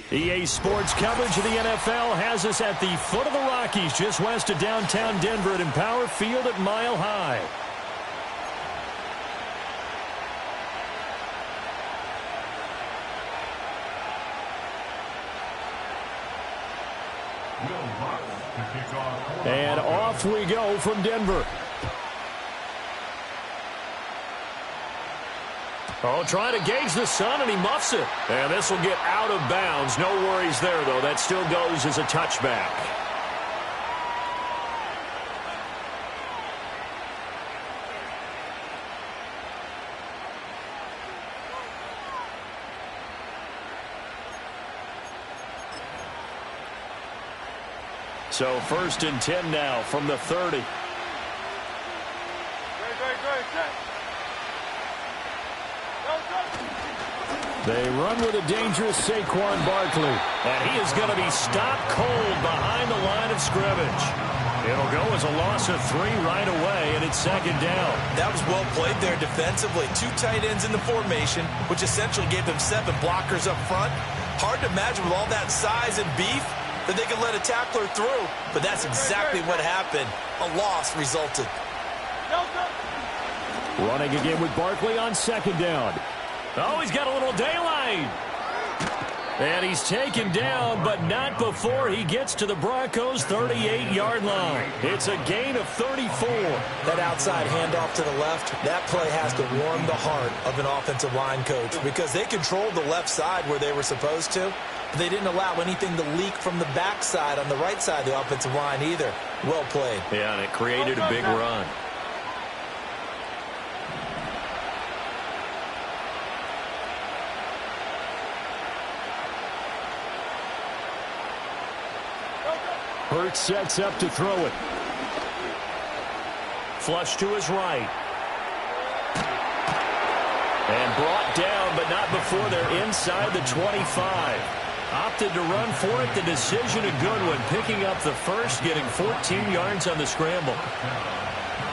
EA Sports coverage of the NFL has us at the foot of the Rockies, just west of downtown Denver at Empower Field at Mile High. And off we go from Denver. Oh, trying to gauge the sun, and he muffs it. And this will get out of bounds. No worries there, though. That still goes as a touchback. So 1st and 10 now from the 30. They run with a dangerous Saquon Barkley. And he is going to be stopped cold behind the line of scrimmage. It'll go as a loss of 3 right away, and it's 2nd down. That was well played there defensively. 2 tight ends in the formation, which essentially gave them 7 blockers up front. Hard to imagine with all that size and beef that they could let a tackler through. But that's exactly what happened. A loss resulted. Running again with Barkley on 2nd down. Oh, he's got a little daylight. And he's taken down, but not before he gets to the Broncos' 38-yard line. It's a gain of 34. That outside handoff to the left, that play has to warm the heart of an offensive line coach because they controlled the left side where they were supposed to, but they didn't allow anything to leak from the backside on the right side of the offensive line either. Well played. Yeah, and it created a big run. Hurts sets up to throw it. Flush to his right. And brought down, but not before they're inside the 25. Opted to run for it. The decision a good one. Picking up the first, getting 14 yards on the scramble.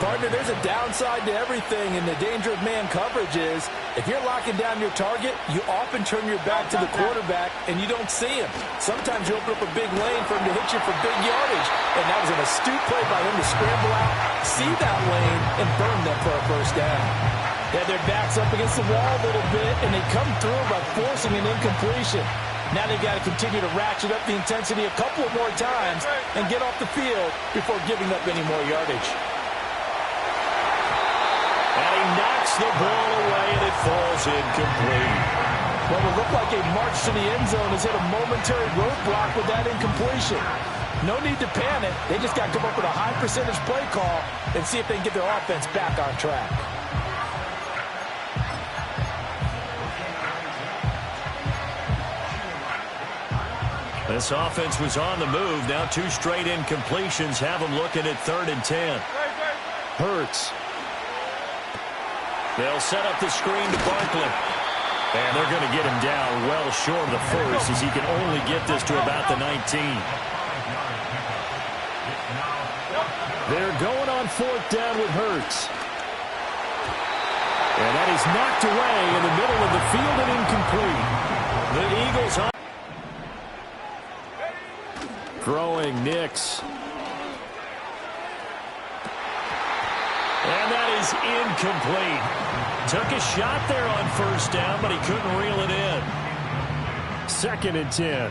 Partner, there's a downside to everything, and the danger of man coverage is if you're locking down your target, you often turn your back to the quarterback and you don't see him. Sometimes you open up a big lane for him to hit you for big yardage, and that was an astute play by him to scramble out, see that lane, and burn them for a first down. Yeah, their back's up against the wall a little bit, and they come through by forcing an incompletion. Now they've got to continue to ratchet up the intensity a couple of more times and get off the field before giving up any more yardage. And he knocks the ball away, and it falls incomplete. Well, it looked like a march to the end zone has hit a momentary roadblock with that incompletion. No need to panic. They just got to come up with a high percentage play call and see if they can get their offense back on track. This offense was on the move. Now 2 straight incompletions have them looking at 3rd and 10. Hurts. They'll set up the screen to Barkley. And they're going to get him down well short of the first as he can only get this to about the 19. They're going on 4th down with Hurts. And that is knocked away in the middle of the field and incomplete. The Eagles on. Throwing Nix. And that is incomplete. Took a shot there on 1st down, but he couldn't reel it in. 2nd and 10.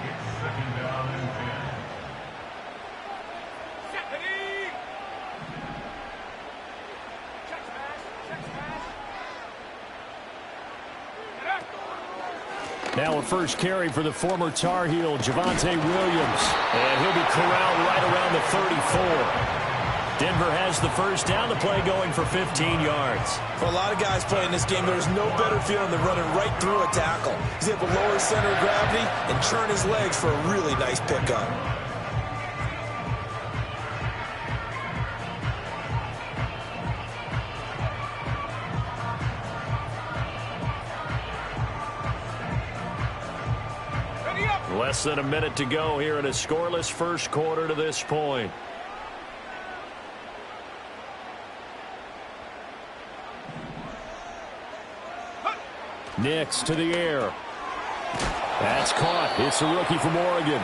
Now a first carry for the former Tar Heel, Javonte Williams. And he'll be corralled right around the 34. Denver has the first down. The play going for 15 yards. For a lot of guys playing this game, there's no better feeling than running right through a tackle. He's able to lower his center of gravity and churn his legs for a really nice pickup. Less than a minute to go here in a scoreless first quarter to this point. Nix to the air. That's caught. It's a rookie from Oregon.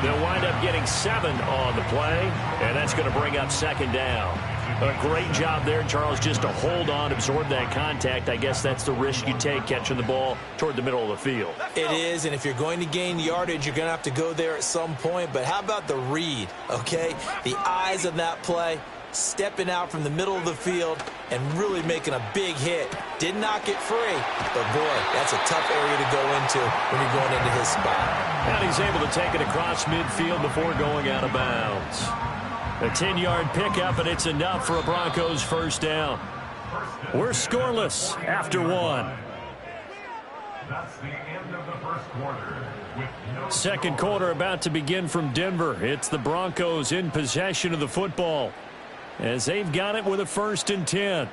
They'll wind up getting 7 on the play, and that's going to bring up second down. A great job there, Charles, just to hold on, absorb that contact. I guess that's the risk you take catching the ball toward the middle of the field. It is, and if you're going to gain yardage, you're going to have to go there at some point. But how about the read, okay? The eyes of that play, stepping out from the middle of the field and really making a big hit. Did not get free, but boy, that's a tough area to go into when you're going into his spot. And he's able to take it across midfield before going out of bounds. A 10-yard pickup, and it's enough for a Broncos first down. We're scoreless after 1. That's the end of the first quarter. Second quarter about to begin from Denver. It's the Broncos in possession of the football as they've got it with a 1st and 10.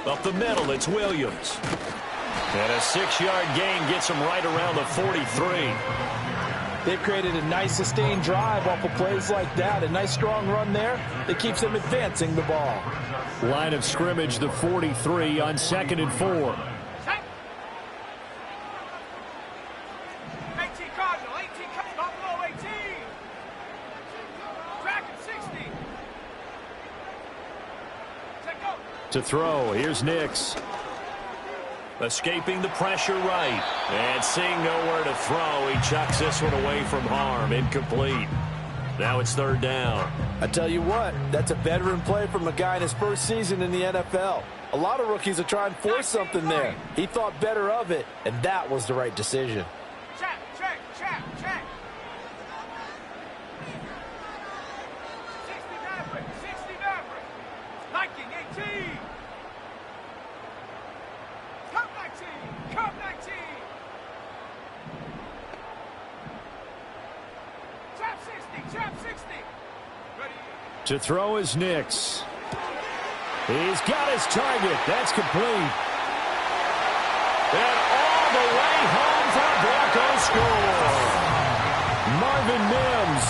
Up the middle, it's Williams. And a 6-yard gain gets him right around the 43. They've created a nice sustained drive off of plays like that. A nice strong run there that keeps them advancing the ball. Line of scrimmage, the 43 on 2nd and 4. 18 Cardinal, 18 Buffalo, 18. Track at 60. Take go. To throw, here's Nix. Escaping the pressure right. And seeing nowhere to throw, he chucks this one away from harm. Incomplete. Now it's 3rd down. I tell you what, that's a veteran play from a guy in his first season in the NFL. A lot of rookies are trying to force something there. He thought better of it, and that was the right decision. Check. 60 Maverick. Liking 18. Cup 19. Trap 60. Ready. To throw is Nix. He's got his target. That's complete. And all the way home for a Broncos score. Marvin Mims,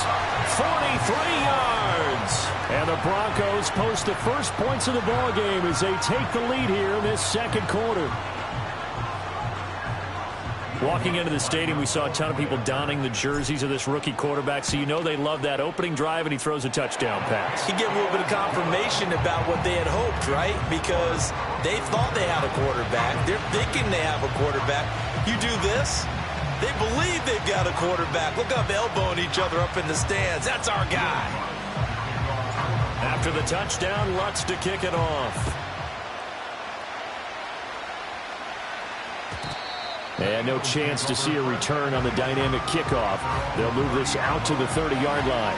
43 yards. And the Broncos post the first points of the ballgame as they take the lead here in this second quarter. Walking into the stadium, we saw a ton of people donning the jerseys of this rookie quarterback, so you know they love that opening drive, and he throws a touchdown pass. You get a little bit of confirmation about what they had hoped, right? Because they thought they had a quarterback. They're thinking they have a quarterback. You do this, they believe they've got a quarterback. Look up, elbowing each other up in the stands. That's our guy. After the touchdown, Lutz to kick it off. And no chance to see a return on the dynamic kickoff. They'll move this out to the 30-yard line.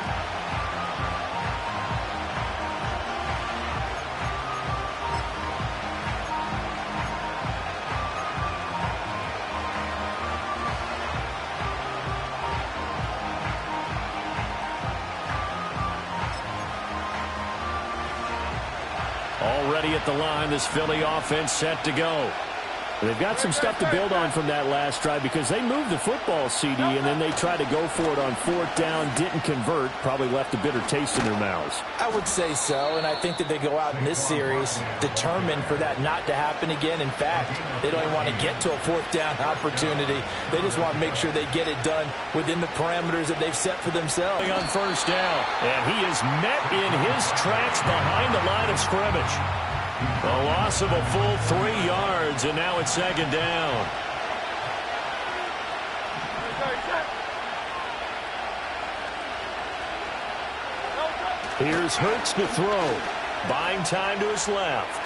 Already at the line, this Philly offense set to go. They've got some stuff to build on from that last drive because they moved the football, CD, and then they tried to go for it on 4th down, didn't convert, probably left a bitter taste in their mouths. I would say so, and I think that they go out in this series determined for that not to happen again. In fact, they don't even want to get to a 4th down opportunity. They just want to make sure they get it done within the parameters that they've set for themselves. On 1st down, and he is met in his tracks behind the line of scrimmage. A loss of a full 3 yards, and now it's 2nd down. Here's Hurts to throw. Buying time to his left.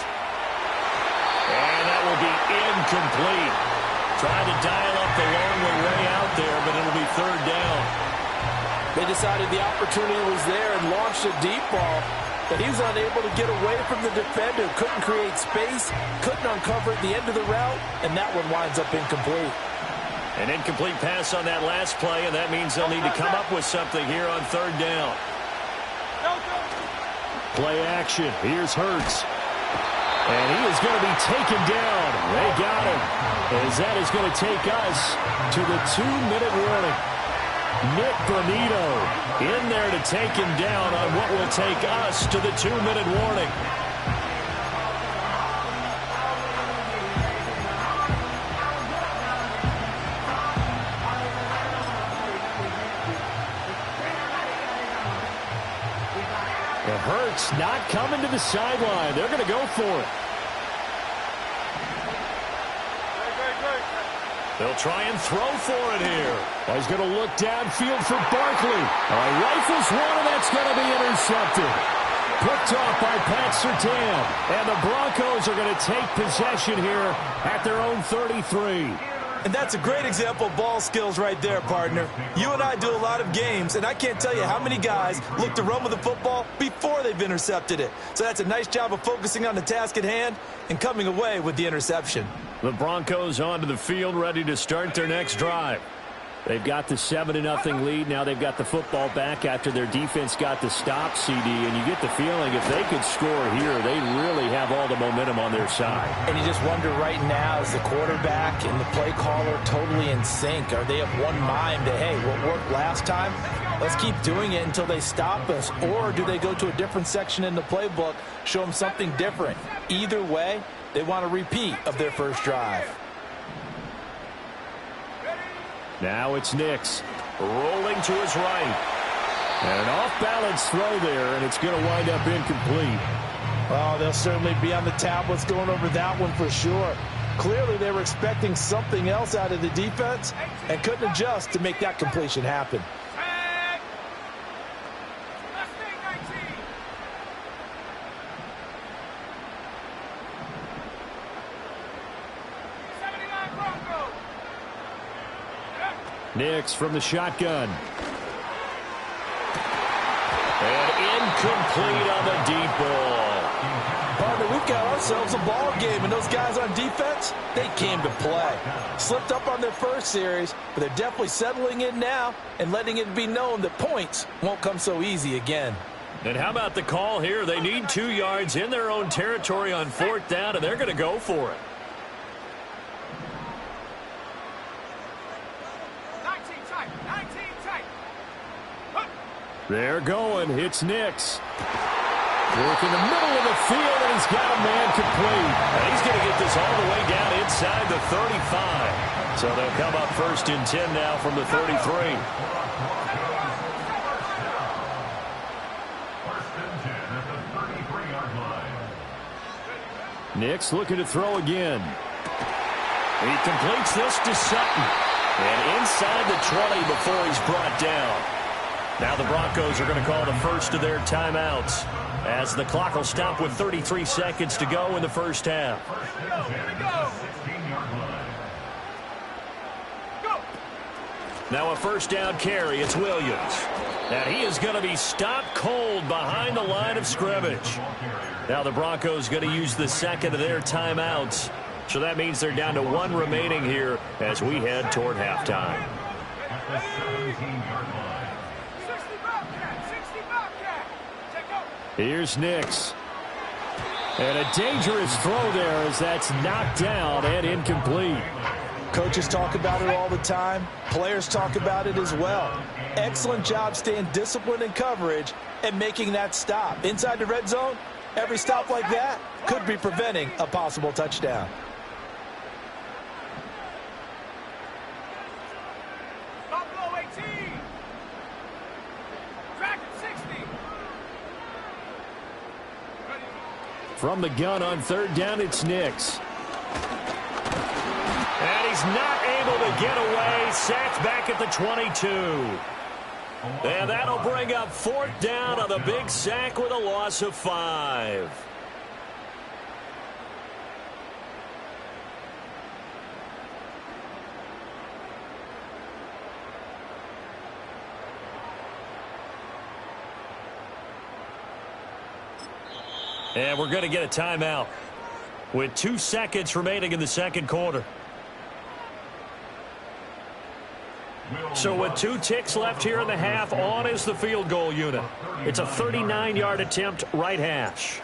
And that will be incomplete. Tried to dial up the long way out there, but it'll be 3rd down. They decided the opportunity was there and launched a deep ball. But he was unable to get away from the defender, couldn't create space, couldn't uncover at the end of the route, and that one winds up incomplete. An incomplete pass on that last play, and that means they'll need to come up with something here on 3rd down. Play action. Here's Hurts. And he is going to be taken down They got him, as that is going to take us to the 2-minute warning. Nick Bonito in there to take him down on what will take us to the 2-minute warning. It hurts not coming to the sideline. They're going to go for it. They'll try and throw for it here. Well, he's going to look downfield for Barkley. Rifles one, and that's going to be intercepted. Picked off by Pat Surtain. And the Broncos are going to take possession here at their own 33. And that's a great example of ball skills right there, partner. You and I do a lot of games, and I can't tell you how many guys look to run with the football before they've intercepted it. So that's a nice job of focusing on the task at hand and coming away with the interception. The Broncos onto the field, ready to start their next drive. They've got the 7-0 lead. Now they've got the football back after their defense got the stop, CD. And you get the feeling if they could score here, they really have all the momentum on their side. And you just wonder right now, is the quarterback and the play caller totally in sync? Are they of one mind that, hey, what worked last time, let's keep doing it until they stop us? Or do they go to a different section in the playbook, show them something different? Either way, they want a repeat of their first drive. Now it's Nix rolling to his right. And an off-balance throw there, and it's going to wind up incomplete. Oh, they'll certainly be on the tablets going over that one for sure. Clearly they were expecting something else out of the defense and couldn't adjust to make that completion happen. Nix from the shotgun. And incomplete on the deep ball. Partner, we've got ourselves a ball game, and those guys on defense, they came to play. Slipped up on their first series, but they're definitely settling in now and letting it be known that points won't come so easy again. And how about the call here? They need 2 yards in their own territory on 4th down, and they're going to go for it. They're going. It's Nix. Work in the middle of the field, and he's got a man complete. And he's going to get this all the way down inside the 35. So they'll come up 1st and 10 now from the 33. 1st and 10 at the 33-yard line. Nix looking to throw again. He completes this to Sutton. And inside the 20 before he's brought down. Now the Broncos are going to call the first of their timeouts as the clock will stop with 33 seconds to go in the first half. Now a 1st down carry. It's Williams. And he is going to be stopped cold behind the line of scrimmage. Now the Broncos going to use the second of their timeouts. So that means they're down to 1 remaining here as we head toward halftime. Here's Nix. And a dangerous throw there as that's knocked down and incomplete. Coaches talk about it all the time. Players talk about it as well. Excellent job staying disciplined in coverage and making that stop. Inside the red zone, every stop like that could be preventing a possible touchdown. From the gun on 3rd down, it's Nix. And he's not able to get away. Sacked back at the 22. And that'll bring up 4th down on the big sack with a loss of 5. And we're going to get a timeout with 2 seconds remaining in the second quarter. So with 2 ticks left here in the half, on is the field goal unit. It's a 39-yard attempt, right hash.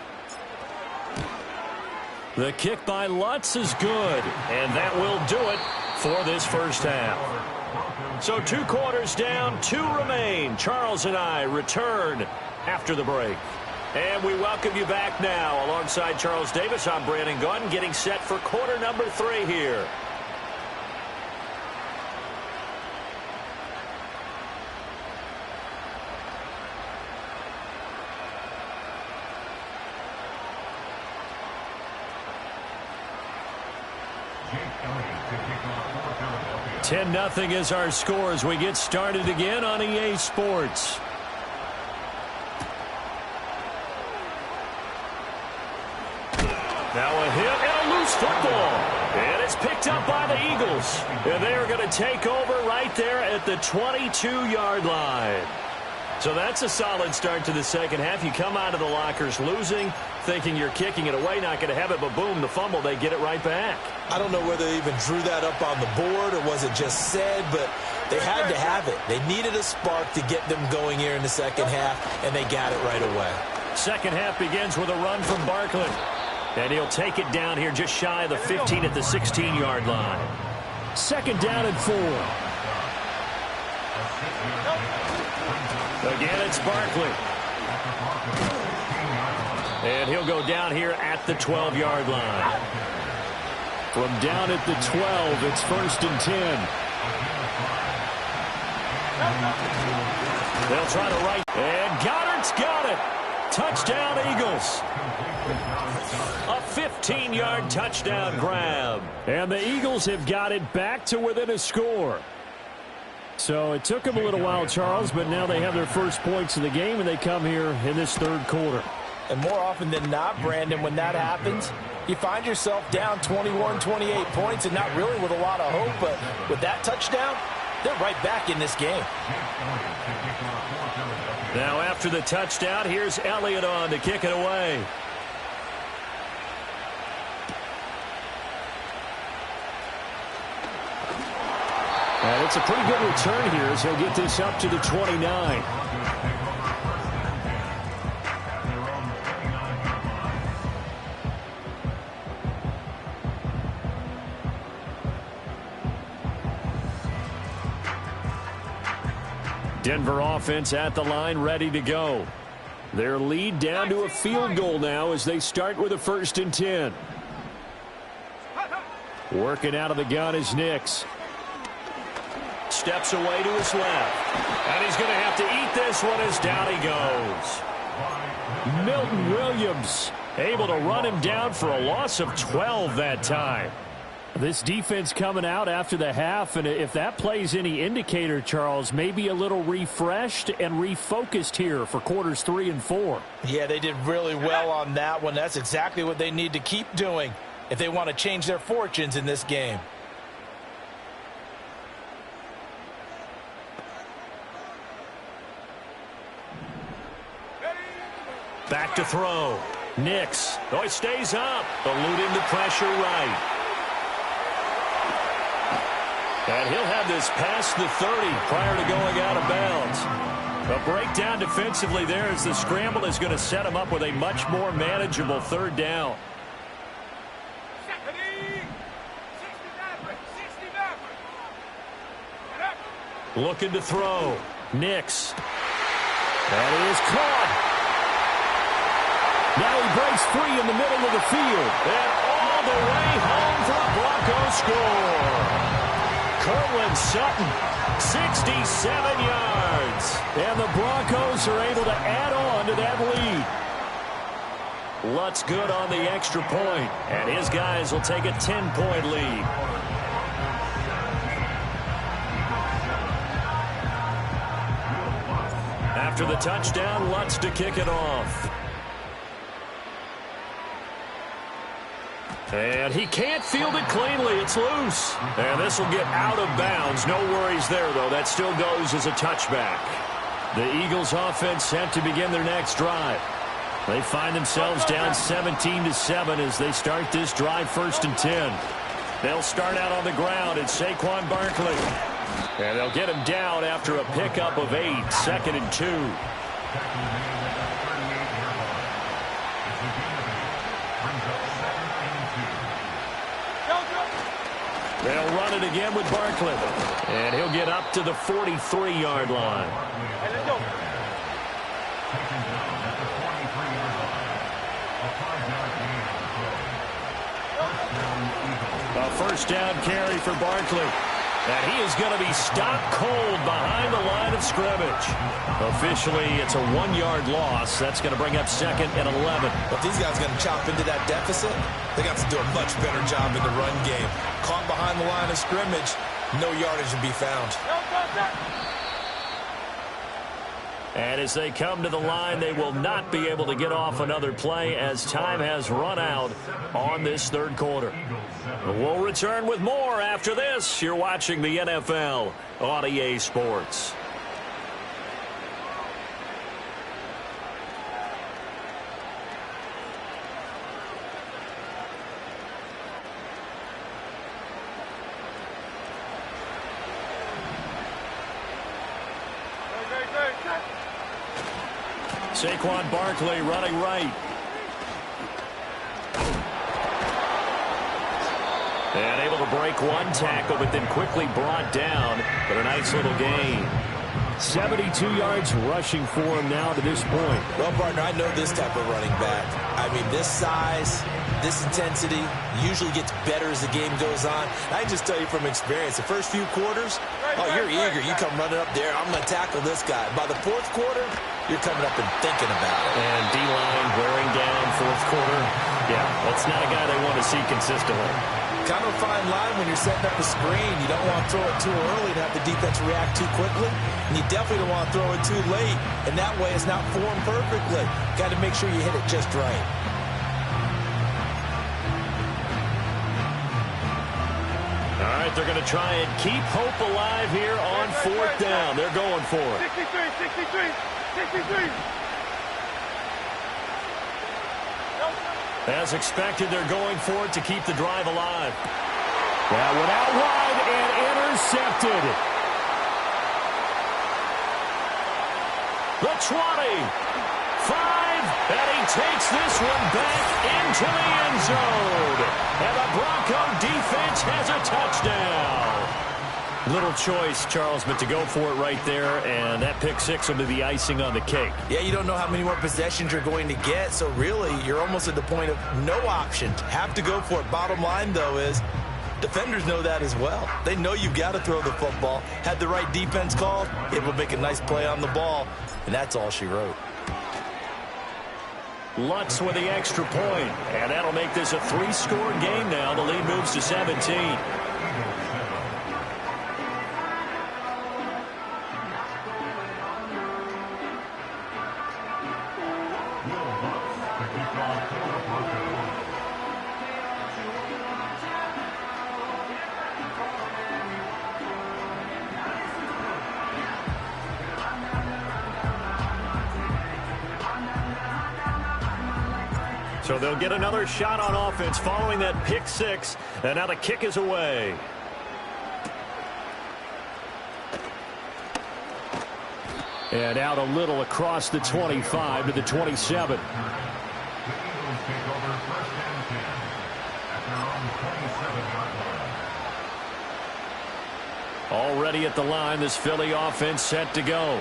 The kick by Lutz is good, and that will do it for this first half. So 2 quarters down, 2 remain. Charles and I return after the break. And we welcome you back now. Alongside Charles Davis, I'm Brandon Gaudin, getting set for quarter number 3 here. Jake Elliott to kick off for Philadelphia. 10-0 is our score as we get started again on EA Sports. Now a hit and a loose football. And it's picked up by the Eagles. And they are going to take over right there at the 22-yard line. So that's a solid start to the second half. You come out of the lockers losing, thinking you're kicking it away, not going to have it, but boom, the fumble, they get it right back. I don't know whether they even drew that up on the board or was it just said, but they had to have it. They needed a spark to get them going here in the second half, and they got it right away. Second half begins with a run from Barkley. And he'll take it down here just shy of the 15 at the 16-yard line. Second down and 4. Again, it's Barkley. And he'll go down here at the 12-yard line. From down at the 12, it's 1st and 10. They'll try to right. And Goddard's got it. Touchdown, Eagles. A 15-yard touchdown grab. And the Eagles have got it back to within a score. So it took them a little while, Charles, but now they have their first points of the game, and they come here in this third quarter. And more often than not, Brandon, when that happens, you find yourself down 21, 28 points and not really with a lot of hope, but with that touchdown, they're right back in this game. Now after the touchdown, here's Elliott on to kick it away. And it's a pretty good return here as he'll get this up to the 29. Denver offense at the line, ready to go. Their lead down to a field goal now as they start with a 1st and 10. Working out of the gun is Nix. Steps away to his left. And he's going to have to eat this one as down he goes. Milton Williams able to run him down for a loss of 12 that time. This defense coming out after the half, and if that plays any indicator, Charles, maybe a little refreshed and refocused here for quarters 3 and 4. Yeah, they did really well on that one. That's exactly what they need to keep doing if they want to change their fortunes in this game. Back to throw. Nix. Oh, he stays up. Eluding the pressure right. And he'll have this past the 30 prior to going out of bounds. A breakdown defensively there as the scramble is going to set him up with a much more manageable 3rd down. Looking to throw. Nix. That is caught. Now he breaks free in the middle of the field. And all the way home for a Broncos score. Cortland Sutton, 67 yards. And the Broncos are able to add on to that lead. Lutz good on the extra point. And his guys will take a 10-point lead. After the touchdown, Lutz to kick it off. And he can't field it cleanly. It's loose. And this will get out of bounds. No worries there, though. That still goes as a touchback. The Eagles offense set to begin their next drive. They find themselves down 17-7 as they start this drive 1st and 10. They'll start out on the ground. It's Saquon Barkley. And they'll get him down after a pickup of 8, 2nd and 2. They'll run it again with Barkley. And he'll get up to the 43-yard line. Hey, let's go. A first down carry for Barkley. And he is going to be stopped cold behind the line of scrimmage. Officially, it's a 1-yard loss. That's going to bring up 2nd and 11. Well, if these guys are going to chop into that deficit, they got to do a much better job in the run game. Caught behind the line of scrimmage, no yardage to be found. And as they come to the line, they will not be able to get off another play as time has run out on this third quarter. We'll return with more after this. You're watching the NFL on EA Sports. Saquon Barkley running right. And able to break one tackle, but then quickly brought down. But a nice little gain. 72 yards rushing for him now to this point. Well, partner, I know this type of running back. I mean, this size, this intensity usually gets better as the game goes on. I can just tell you from experience, the first few quarters, oh, you're eager. You come running up there, I'm going to tackle this guy. By the fourth quarter, you're coming up and thinking about it. And D-line wearing down fourth quarter. Yeah, that's not a guy they want to see consistently. Kind of a fine line when you're setting up a screen. You don't want to throw it too early and have the defense react too quickly. And you definitely don't want to throw it too late. And that way it's not formed perfectly. Got to make sure you hit it just right. All right, they're going to try and keep hope alive here on fourth down. They're going for it. 63. As expected, they're going for it to keep the drive alive. That went out wide and intercepted. The 20. 5. And he takes this one back into the end zone. And the Bronco defense has a touchdown. Little choice, Charles, but to go for it right there, and that pick six will be the icing on the cake. Yeah, you don't know how many more possessions you're going to get, so really you're almost at the point of no option. Have to go for it. Bottom line, though, is defenders know that as well. They know you've got to throw the football. Had the right defense called, it will make a nice play on the ball, and that's all she wrote. Lutz with the extra point, and that'll make this a 3-score game now. The lead moves to 17. So they'll get another shot on offense following that pick six, and now the kick is away. And out a little across the 25 to the 27. Already at the line, this Philly offense set to go.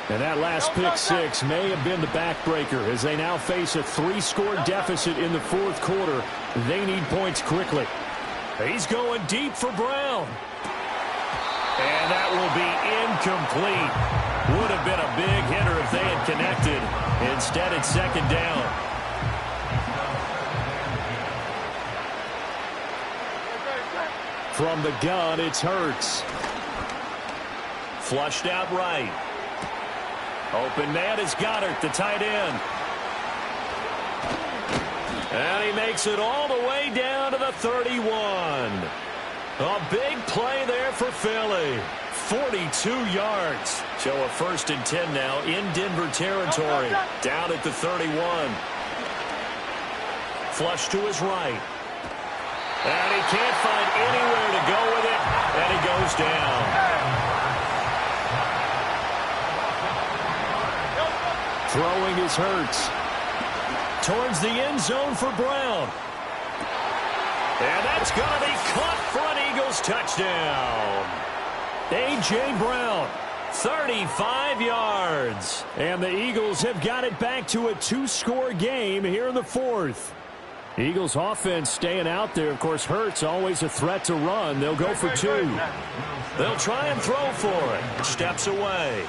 And that last pick six may have been the backbreaker as they now face a 3-score deficit in the fourth quarter. They need points quickly. He's going deep for Brown. And that will be incomplete. Would have been a big hitter if they had connected. Instead, it's second down. From the gun, it's Hurts. Flushed out right. Open man is Goddard, the tight end. And he makes it all the way down to the 31. A big play there for Philly. 42 yards. So a 1st and 10 now in Denver territory. Down at the 31. Flush to his right. And he can't find anywhere to go with it. And he goes down. Throwing is Hurts. Towards the end zone for Brown. And that It's going to be caught for an Eagles touchdown. A.J. Brown, 35 yards. And the Eagles have got it back to a 2-score game here in the fourth. Eagles offense staying out there. Of course, Hurts always a threat to run. They'll go for 2. They'll try and throw for it. Steps away.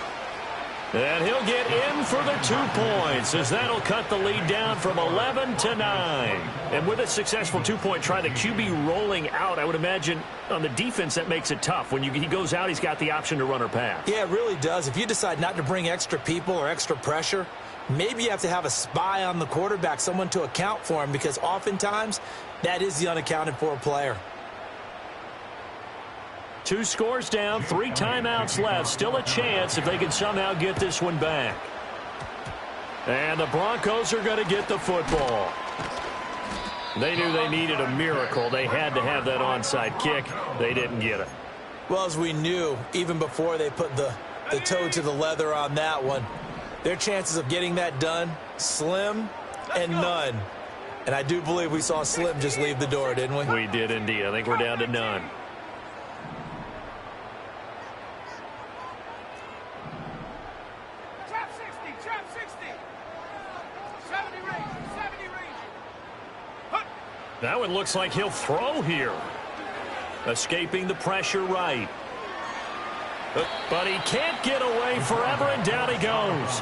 And he'll get in for the 2 points, as that'll cut the lead down from 11 to 9. And with a successful 2-point try, the QB rolling out, I would imagine on the defense that makes it tough. When he goes out, he's got the option to run or pass. Yeah, it really does. If you decide not to bring extra people or extra pressure, maybe you have to have a spy on the quarterback, someone to account for him, because oftentimes that is the unaccounted for player. 2 scores down, 3 timeouts left. Still a chance if they can somehow get this one back. And the Broncos are going to get the football. They knew they needed a miracle. They had to have that onside kick. They didn't get it. Well, as we knew, even before they put the toe to the leather on that one, their chances of getting that done, slim and none. And I do believe we saw Slim just leave the door, didn't we? We did indeed. I think we're down to none. That one looks like he'll throw here. Escaping the pressure right. But he can't get away forever, and down he goes.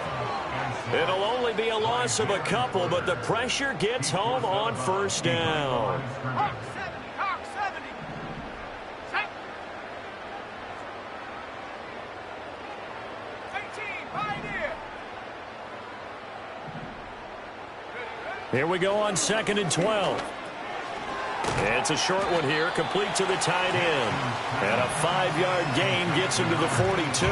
It'll only be a loss of a couple, but the pressure gets home on first down. Hawk 70. Set. 18, Pioneer. Here we go on 2nd and 12. It's a short one here, complete to the tight end. And a 5-yard gain gets him to the 42.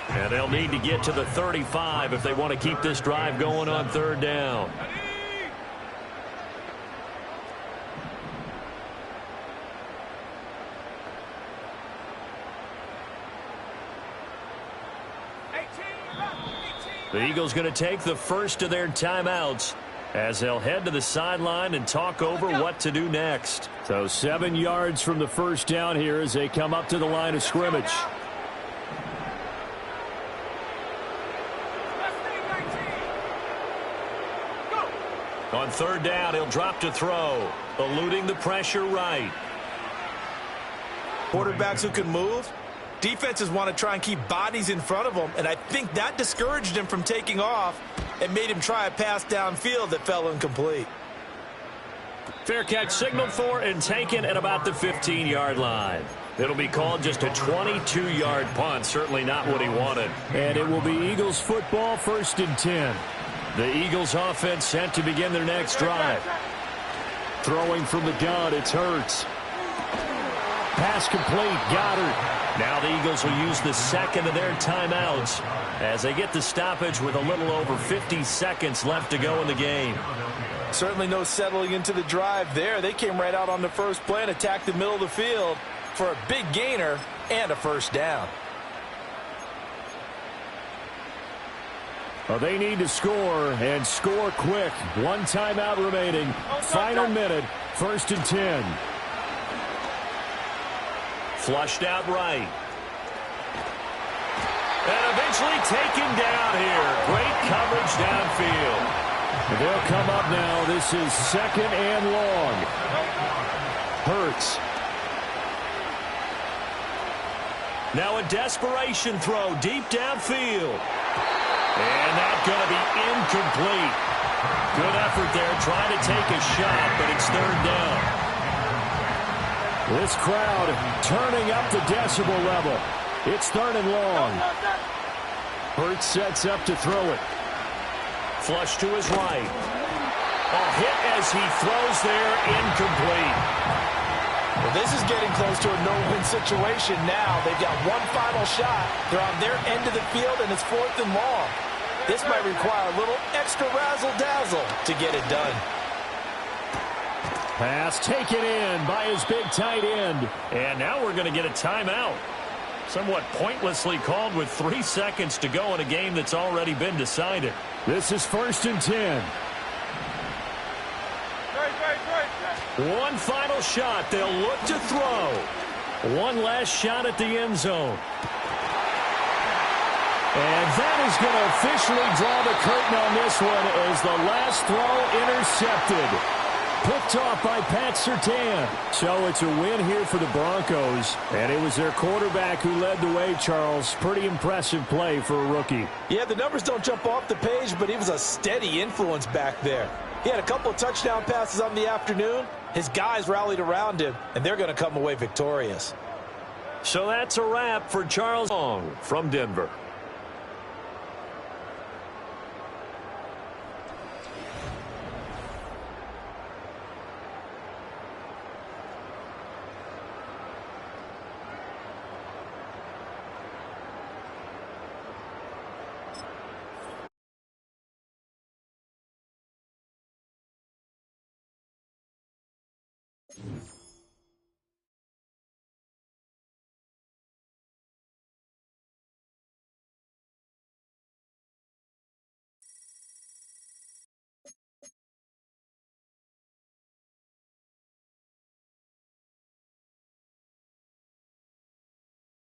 And they'll need to get to the 35 if they want to keep this drive going on 3rd down. The Eagles going to take the first of their timeouts as they'll head to the sideline and talk over what to do next. So 7 yards from the first down here as they come up to the line of scrimmage. On 3rd down, he'll drop to throw, eluding the pressure right. Quarterbacks who can move, defenses want to try and keep bodies in front of them, and I think that discouraged him from taking off and made him try a pass downfield that fell incomplete. Fair catch signaled for and taken at about the 15-yard line. It'll be called just a 22-yard punt, certainly not what he wanted. And it will be Eagles football, 1st and 10. The Eagles offense set to begin their next drive. Throwing from the gun, it's Hurts. Pass complete, Goddard. Now the Eagles will use the second of their timeouts as they get the stoppage with a little over 50 seconds left to go in the game. Certainly no settling into the drive there. They came right out on the first play and attacked the middle of the field for a big gainer and a 1st down. Well, they need to score, and score quick. 1 timeout remaining. Final minute, 1st and 10. Flushed out right. And eventually taken down here. Great coverage downfield. They'll come up now. This is 2nd and long. Hurts. Now a desperation throw deep downfield. And that's going to be incomplete. Good effort there, trying to take a shot, but it's 3rd down. This crowd turning up the decibel level. It's 3rd and long. Hurts sets up to throw it. Flush to his right. A hit as he throws there, incomplete. Well, this is getting close to a no-win situation now. They've got one final shot. They're on their end of the field, and it's 4th and long. This might require a little extra razzle-dazzle to get it done. Pass taken in by his big tight end. And now we're going to get a timeout. Somewhat pointlessly called with 3 seconds to go in a game that's already been decided. This is 1st and 10. Great. One final shot. They'll look to throw. One last shot at the end zone. And that is going to officially draw the curtain on this one as the last throw intercepted. Picked off by Pat Surtain. So it's a win here for the Broncos. And it was their quarterback who led the way, Charles. Pretty impressive play for a rookie. Yeah, the numbers don't jump off the page, but he was a steady influence back there. He had a couple of touchdown passes on the afternoon. His guys rallied around him, and they're going to come away victorious. So that's a wrap for Charles Long from Denver.